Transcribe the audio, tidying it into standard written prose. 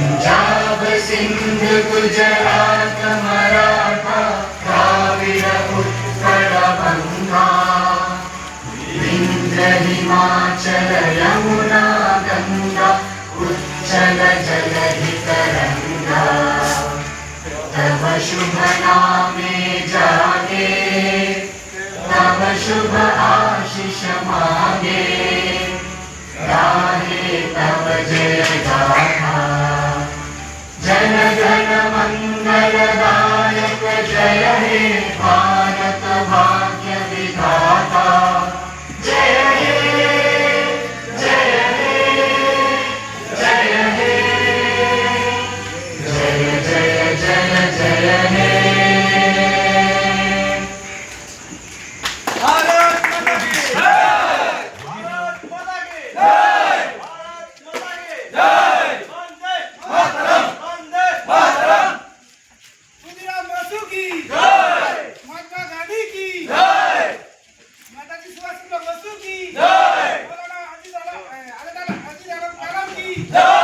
पंजाब सिंध गुजरात मराठा द्राविड उत्कल बंगा विंध्य हिमाचल यमुना गंगा उच्चल जलधि तरंगा तव शुभ नामे जागे तव शुभ आशीष मांगे गाहे तव जय गाथा जन गण मंगलदायक जय हे भारत भाग्य विधाता जय हे जय हे जय हे जय जय जय जय हे जय